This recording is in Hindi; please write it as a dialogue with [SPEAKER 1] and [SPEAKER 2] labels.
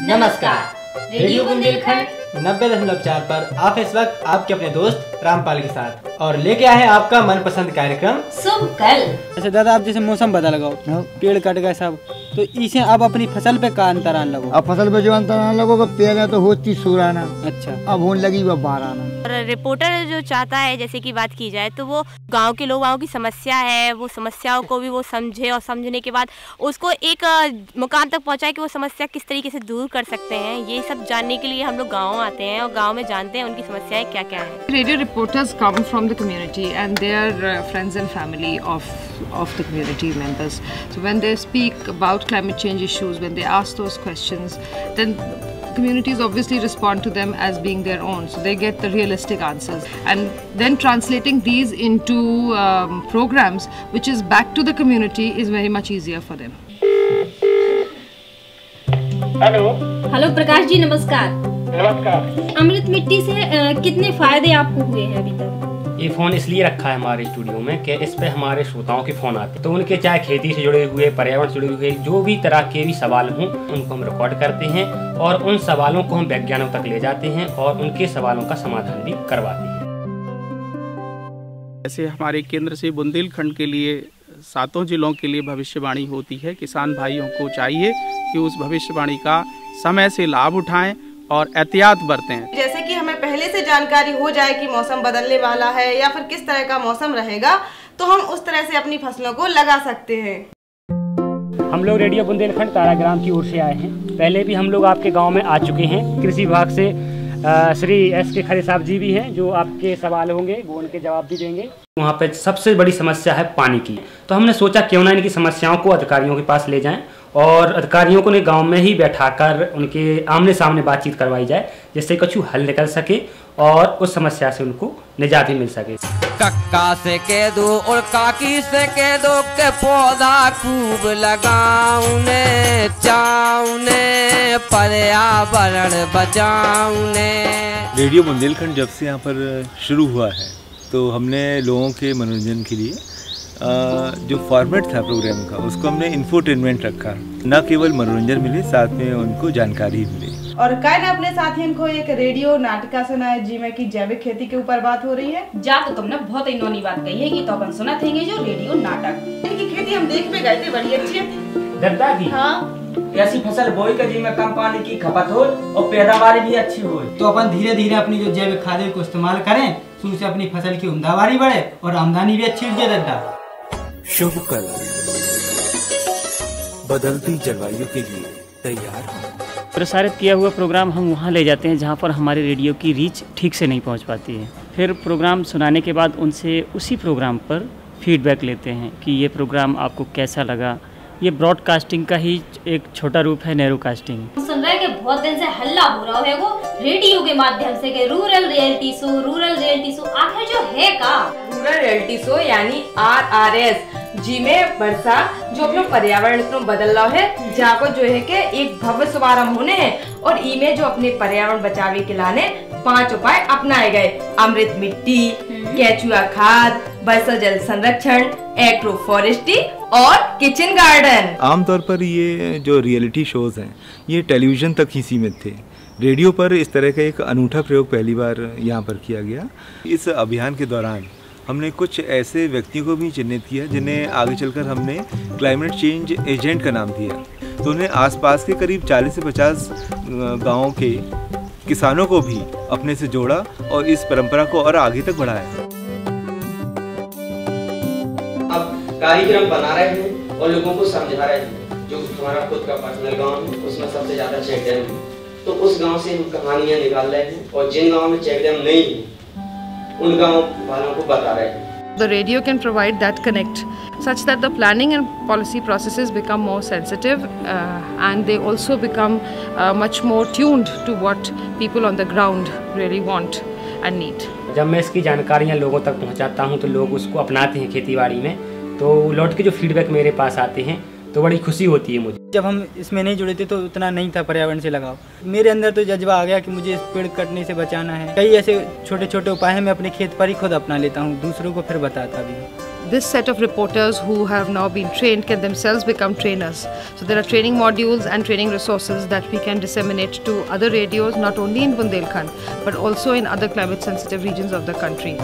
[SPEAKER 1] नमस्कार। रेडियो बुंदेलखंड
[SPEAKER 2] 90.4 पर आप इस वक्त आपके अपने दोस्त रामपाल के साथ और लेके आए हैं आपका मनपसंद कार्यक्रम
[SPEAKER 1] शुभ कल।
[SPEAKER 2] अच्छा दादा, आप जैसे मौसम बदल लगाओ, पेड़ कट गए सब, तो इसे अब अपनी फसल पे का अंतराल लगो?
[SPEAKER 3] अब फसल पे जो अंतराल लगोगा, पहले तो होती सुराना,
[SPEAKER 2] अच्छा
[SPEAKER 3] अब होने लगी वह बाराना।
[SPEAKER 4] और रिपोर्टर जो चाहता है, जैसे कि बात की जाए तो वो गांव के लोगों की समस्या है, वो समस्याओं को भी वो समझे और समझने के बाद उसको एक मुकाम तक पहुंचाए कि वो समस्या किस तरीके से दूर कर सकते हैं। ये सब जानने के लिए हम लोग गाँव आते हैं और गाँव में जानते हैं उनकी समस्याएं क्या क्या है।
[SPEAKER 5] Radio reporters come from the community and they are friends and family of the community members. So when they speak about climate change issues, when they ask those questions, then communities obviously respond to them as being their own. So they get the realistic answers. And then translating these into programs which is back to the community is very much easier for them.
[SPEAKER 1] Hello Prakash ji, नमस्कार।
[SPEAKER 6] नमस्कार।
[SPEAKER 1] अमृत मिट्टी से कितने फायदे आपको हुए हैं अभी तक?
[SPEAKER 6] ये फ़ोन इसलिए रखा है हमारे स्टूडियो में कि इस पे हमारे श्रोताओं के फ़ोन आते हैं, तो उनके चाहे खेती से जुड़े हुए, पर्यावरण से जुड़े हुए जो भी तरह के भी सवाल हों, उनको हम रिकॉर्ड करते हैं और उन सवालों को हम वैज्ञानिकों तक ले जाते हैं और उनके सवालों का समाधान भी करवाते हैं।
[SPEAKER 7] ऐसे हमारे केंद्र से बुंदेलखंड के लिए 7 जिलों के लिए भविष्यवाणी होती है। किसान भाइयों को चाहिए कि उस भविष्यवाणी का समय से लाभ उठाएं और एहतियात बरतें।
[SPEAKER 8] जैसे कि हमें पहले से जानकारी हो जाए कि मौसम बदलने वाला है या फिर किस तरह का मौसम रहेगा, तो हम उस तरह से अपनी फसलों को लगा सकते हैं।
[SPEAKER 6] हम लोग रेडियो बुंदेलखंड ताराग्राम की ओर से आए हैं। पहले भी हम लोग आपके गाँव में आ चुके हैं। कृषि विभाग से श्री S.K. खरे साहब जी भी हैं जो आपके सवाल होंगे वो उनके जवाब भी देंगे। वहाँ पे सबसे बड़ी समस्या है पानी की, तो हमने सोचा क्यों ना इनकी समस्याओं को अधिकारियों के पास ले जाएं और अधिकारियों को गांव में ही बैठाकर उनके आमने सामने बातचीत करवाई जाए, जिससे कुछ हल निकल सके और उस समस्या से उनको निजात भी मिल सके।
[SPEAKER 9] कक्का से कह दो और काकी से कह दो के पौधा खूब लगाऊने, चाऊने पर्यावरण बचाऊने।
[SPEAKER 10] रेडियो बुंदेलखंड जब से यहाँ पर शुरू हुआ है तो हमने लोगों के मनोरंजन के लिए जो फॉर्मेट था प्रोग्राम का, उसको हमने इंफोटेनमेंट रखा। न केवल मनोरंजन मिले, साथ में उनको जानकारी मिले।
[SPEAKER 8] और काय ने अपने साथियों को एक रेडियो नाटिका सुनाया जिसमें की जैविक खेती के ऊपर बात हो रही है।
[SPEAKER 1] जा तो तुमने बहुत इन्होंने बात कही है कि तो अपन सुना थे जो रेडियो नाटक।
[SPEAKER 8] इनकी खेती हम देख पे गए थे, बड़ी अच्छी थी।
[SPEAKER 11] दद्दा की ऐसी फसल बोई का जिसमें कम पानी की खपत हो और पैदावार भी अच्छी हो,
[SPEAKER 2] तो अपन धीरे धीरे अपनी जो जैविक खादों को इस्तेमाल करें, तो उससे अपनी फसल की उम्दावारी बढ़े और आमदनी भी अच्छी हो जाए। दद्दा
[SPEAKER 12] शुभ कल बदलती जलवायु के लिए तैयार हो।
[SPEAKER 13] प्रसारित किया हुआ प्रोग्राम हम वहाँ ले जाते हैं जहाँ पर हमारे रेडियो की रीच ठीक से नहीं पहुँच पाती है। फिर प्रोग्राम सुनाने के बाद उनसे उसी प्रोग्राम पर फीडबैक लेते हैं कि ये प्रोग्राम आपको कैसा लगा। ये ब्रॉडकास्टिंग का ही एक छोटा रूप है, नैरो कास्टिंग।
[SPEAKER 1] सुन रहे कि बहुत दिन से हल्ला हो रहा है वो रेडियो के माध्यम से कि रूरल रियलिटी शो आखिर जो है का
[SPEAKER 8] रूरल रियलिटी शो यानी RRS जिसमें वर्षा जो अपना पर्यावरण इतना बदल रहा है, जहाँ को जो है कि एक भव्य शुभारंभ होने हैं और इमे जो अपने पर्यावरण बचावे के लाने 5 उपाय अपनाए गए। अमृत मिट्टी, केचुआ खाद, वर्षा जल संरक्षण, एग्रो फॉरेस्ट्री और किचन गार्डन।
[SPEAKER 10] आमतौर पर ये जो रियलिटी शोज हैं ये टेलीविज़न तक ही सीमित थे। रेडियो पर इस तरह का एक अनूठा प्रयोग पहली बार यहाँ पर किया गया। इस अभियान के दौरान हमने कुछ ऐसे व्यक्तियों को भी चिन्हित किया जिन्हें आगे चलकर हमने क्लाइमेट चेंज एजेंट का नाम दिया। तो उन्हें आसपास के करीब 40 से 50 गाँवों के किसानों को भी अपने से जोड़ा और इस परंपरा को और आगे तक बढ़ाया।
[SPEAKER 11] अब कार्यक्रम बना रहे हैं और लोगों को समझा रहे हैं। जो हमारा खुद का पर्सनल गांव है उसमें सबसे ज्यादा चेक डैम है, तो उस गांव से हम कहानियां निकाल रहे हैं और जिन गांव में चेक डैम नहीं है उन गांव वालों को बता रहे हैं।
[SPEAKER 5] The radio can provide that connect such that the planning and policy processes become more sensitive and they also become much more tuned to what people on the ground really want and need.
[SPEAKER 6] जब मैं इसकी जानकारियाँ लोगों तक पहुँचाता हूँ तो लोग उसको अपनाते हैं खेतीबाड़ी में, तो लौट के जो फीडबैक मेरे पास आते हैं तो बड़ी खुशी होती है मुझे।
[SPEAKER 2] जब हम इसमें नहीं जुड़े थे तो उतना नहीं था पर्यावरण से लगाव। मेरे अंदर तो जज्बा आ गया कि मुझे इस पेड़ कटने से बचाना है। कई ऐसे छोटे छोटे उपाय मैं अपने खेत पर ही खुद अपना लेता हूँ, दूसरों को फिर बताता भी हूँ।
[SPEAKER 5] this set of reporters who have now been trained can themselves become trainers. So there are training modules and training resources that we can disseminate to other radios, not only in Bundelkhand but also in other climate sensitive regions of the country.